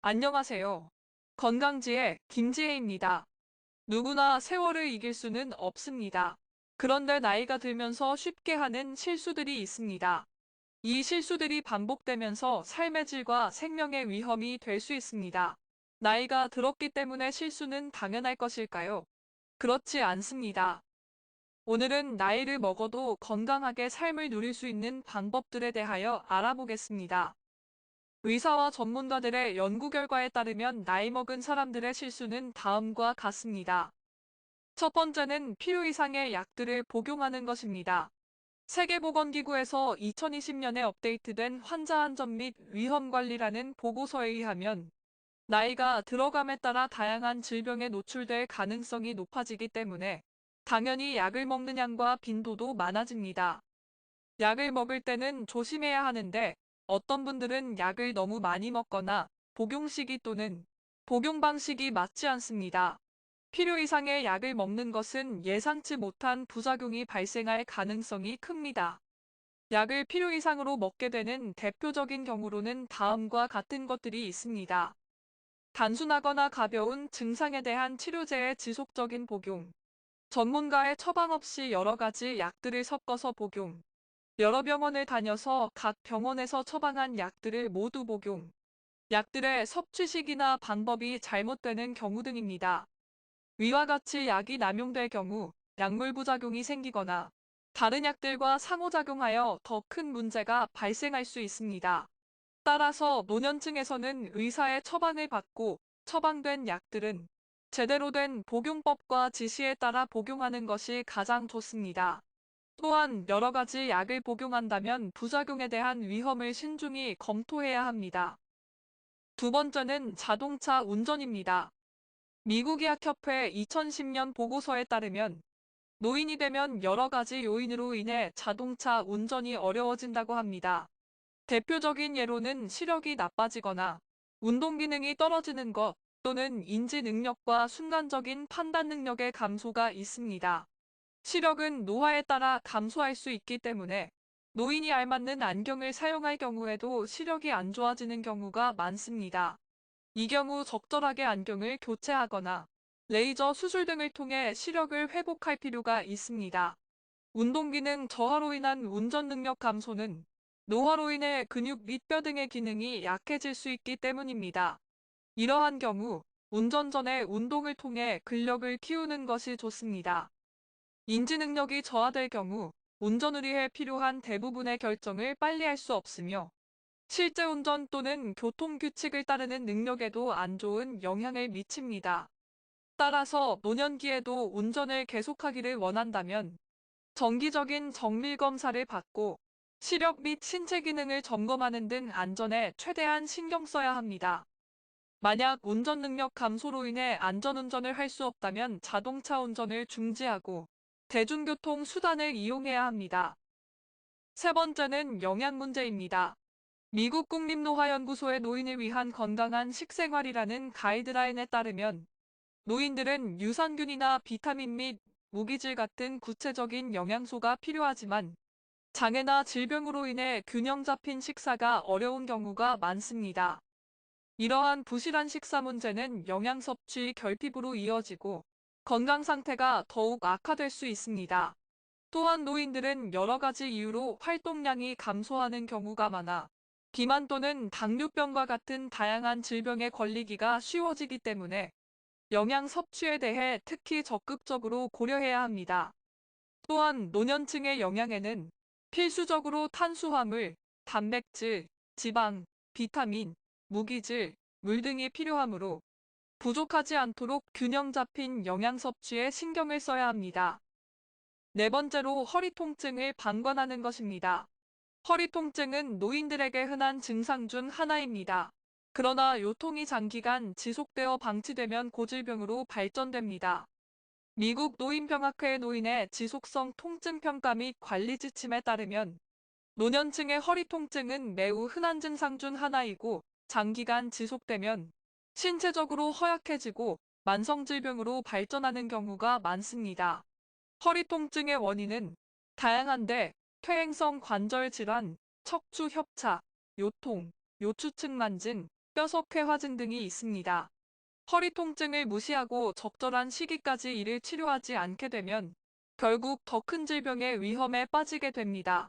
안녕하세요. 건강지의 김지혜입니다. 누구나 세월을 이길 수는 없습니다. 그런데 나이가 들면서 쉽게 하는 실수들이 있습니다. 이 실수들이 반복되면서 삶의 질과 생명의 위험이 될 수 있습니다. 나이가 들었기 때문에 실수는 당연할 것일까요? 그렇지 않습니다. 오늘은 나이를 먹어도 건강하게 삶을 누릴 수 있는 방법들에 대하여 알아보겠습니다. 의사와 전문가들의 연구 결과에 따르면 나이 먹은 사람들의 실수는 다음과 같습니다. 첫 번째는 필요 이상의 약들을 복용하는 것입니다. 세계보건기구에서 2020년에 업데이트된 환자 안전 및 위험 관리라는 보고서에 의하면 나이가 들어감에 따라 다양한 질병에 노출될 가능성이 높아지기 때문에 당연히 약을 먹는 양과 빈도도 많아집니다. 약을 먹을 때는 조심해야 하는데 어떤 분들은 약을 너무 많이 먹거나 복용 시기 또는 복용 방식이 맞지 않습니다. 필요 이상의 약을 먹는 것은 예상치 못한 부작용이 발생할 가능성이 큽니다. 약을 필요 이상으로 먹게 되는 대표적인 경우로는 다음과 같은 것들이 있습니다. 단순하거나 가벼운 증상에 대한 치료제의 지속적인 복용, 전문가의 처방 없이 여러 가지 약들을 섞어서 복용, 여러 병원을 다녀서 각 병원에서 처방한 약들을 모두 복용, 약들의 섭취 시기나 방법이 잘못되는 경우 등입니다. 위와 같이 약이 남용될 경우 약물 부작용이 생기거나 다른 약들과 상호작용하여 더 큰 문제가 발생할 수 있습니다. 따라서 노년층에서는 의사의 처방을 받고 처방된 약들은 제대로 된 복용법과 지시에 따라 복용하는 것이 가장 좋습니다. 또한 여러 가지 약을 복용한다면 부작용에 대한 위험을 신중히 검토해야 합니다. 두 번째는 자동차 운전입니다. 미국의학협회 2010년 보고서에 따르면 노인이 되면 여러 가지 요인으로 인해 자동차 운전이 어려워진다고 합니다. 대표적인 예로는 시력이 나빠지거나 운동 기능이 떨어지는 것 또는 인지 능력과 순간적인 판단 능력의 감소가 있습니다. 시력은 노화에 따라 감소할 수 있기 때문에 노인이 알맞는 안경을 사용할 경우에도 시력이 안 좋아지는 경우가 많습니다. 이 경우 적절하게 안경을 교체하거나 레이저 수술 등을 통해 시력을 회복할 필요가 있습니다. 운동 기능 저하로 인한 운전 능력 감소는 노화로 인해 근육 및 뼈 등의 기능이 약해질 수 있기 때문입니다. 이러한 경우 운전 전에 운동을 통해 근력을 키우는 것이 좋습니다. 인지 능력이 저하될 경우 운전을 위해 필요한 대부분의 결정을 빨리 할 수 없으며 실제 운전 또는 교통 규칙을 따르는 능력에도 안 좋은 영향을 미칩니다. 따라서 노년기에도 운전을 계속하기를 원한다면 정기적인 정밀 검사를 받고 시력 및 신체 기능을 점검하는 등 안전에 최대한 신경 써야 합니다. 만약 운전 능력 감소로 인해 안전운전을 할 수 없다면 자동차 운전을 중지하고 대중교통 수단을 이용해야 합니다. 세 번째는 영양 문제입니다. 미국 국립노화연구소의 노인을 위한 건강한 식생활이라는 가이드라인에 따르면 노인들은 유산균이나 비타민 및 무기질 같은 구체적인 영양소가 필요하지만 장애나 질병으로 인해 균형 잡힌 식사가 어려운 경우가 많습니다. 이러한 부실한 식사 문제는 영양 섭취 결핍으로 이어지고 건강 상태가 더욱 악화될 수 있습니다. 또한 노인들은 여러 가지 이유로 활동량이 감소하는 경우가 많아 비만 또는 당뇨병과 같은 다양한 질병에 걸리기가 쉬워지기 때문에 영양 섭취에 대해 특히 적극적으로 고려해야 합니다. 또한 노년층의 영양에는 필수적으로 탄수화물, 단백질, 지방, 비타민, 무기질, 물 등이 필요하므로 부족하지 않도록 균형 잡힌 영양 섭취에 신경을 써야 합니다. 네 번째로 허리 통증을 방관하는 것입니다. 허리 통증은 노인들에게 흔한 증상 중 하나입니다. 그러나 요통이 장기간 지속되어 방치되면 고질병으로 발전됩니다. 미국 노인병학회 노인의 지속성 통증 평가 및 관리 지침에 따르면 노년층의 허리 통증은 매우 흔한 증상 중 하나이고 장기간 지속되면 신체적으로 허약해지고 만성질병으로 발전하는 경우가 많습니다. 허리 통증의 원인은 다양한데 퇴행성 관절 질환, 척추 협착, 요통, 요추측 만진, 뼈석회화증 등이 있습니다. 허리 통증을 무시하고 적절한 시기까지 이를 치료하지 않게 되면 결국 더 큰 질병의 위험에 빠지게 됩니다.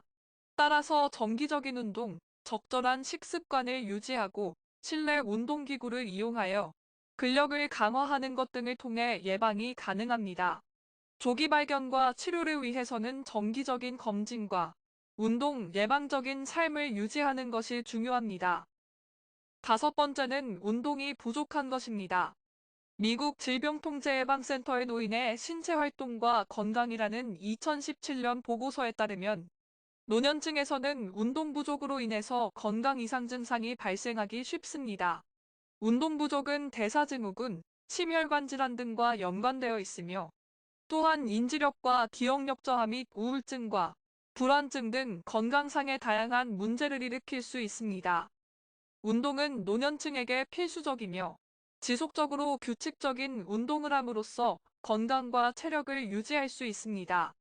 따라서 정기적인 운동, 적절한 식습관을 유지하고 실내 운동기구를 이용하여 근력을 강화하는 것 등을 통해 예방이 가능합니다. 조기 발견과 치료를 위해서는 정기적인 검진과 운동 예방적인 삶을 유지하는 것이 중요합니다. 다섯 번째는 운동이 부족한 것입니다. 미국 질병통제예방센터의 노인의 신체 활동과 건강이라는 2017년 보고서에 따르면 노년층에서는 운동 부족으로 인해서 건강 이상 증상이 발생하기 쉽습니다. 운동 부족은 대사증후군, 심혈관 질환 등과 연관되어 있으며 또한 인지력과 기억력 저하 및 우울증과 불안증 등 건강상의 다양한 문제를 일으킬 수 있습니다. 운동은 노년층에게 필수적이며 지속적으로 규칙적인 운동을 함으로써 건강과 체력을 유지할 수 있습니다.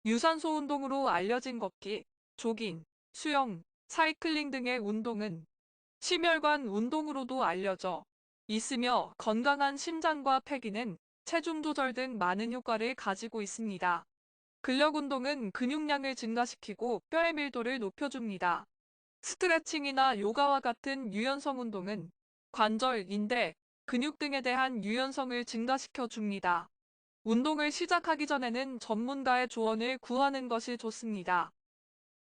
유산소 운동으로 알려진 걷기, 조깅, 수영, 사이클링 등의 운동은 심혈관 운동으로도 알려져 있으며 건강한 심장과 폐기능, 체중 조절 등 많은 효과를 가지고 있습니다. 근력 운동은 근육량을 증가시키고 뼈의 밀도를 높여줍니다. 스트레칭이나 요가와 같은 유연성 운동은 관절, 인대, 근육 등에 대한 유연성을 증가시켜 줍니다. 운동을 시작하기 전에는 전문가의 조언을 구하는 것이 좋습니다.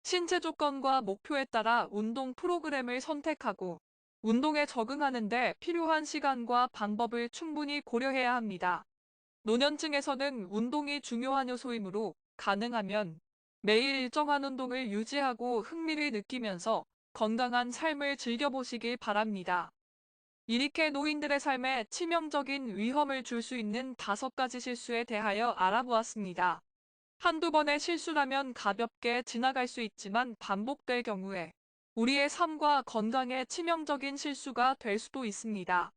신체 조건과 목표에 따라 운동 프로그램을 선택하고 운동에 적응하는 데 필요한 시간과 방법을 충분히 고려해야 합니다. 노년층에서는 운동이 중요한 요소이므로 가능하면 매일 일정한 운동을 유지하고 흥미를 느끼면서 건강한 삶을 즐겨보시길 바랍니다. 이렇게 노인들의 삶에 치명적인 위험을 줄 수 있는 5가지 실수에 대하여 알아보았습니다. 한두 번의 실수라면 가볍게 지나갈 수 있지만 반복될 경우에 우리의 삶과 건강에 치명적인 실수가 될 수도 있습니다.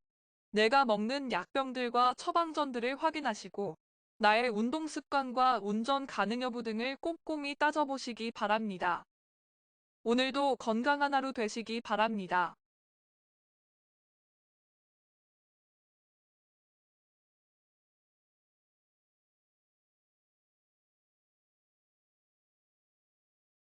내가 먹는 약병들과 처방전들을 확인하시고 나의 운동 습관과 운전 가능 여부 등을 꼼꼼히 따져보시기 바랍니다. 오늘도 건강한 하루 되시기 바랍니다.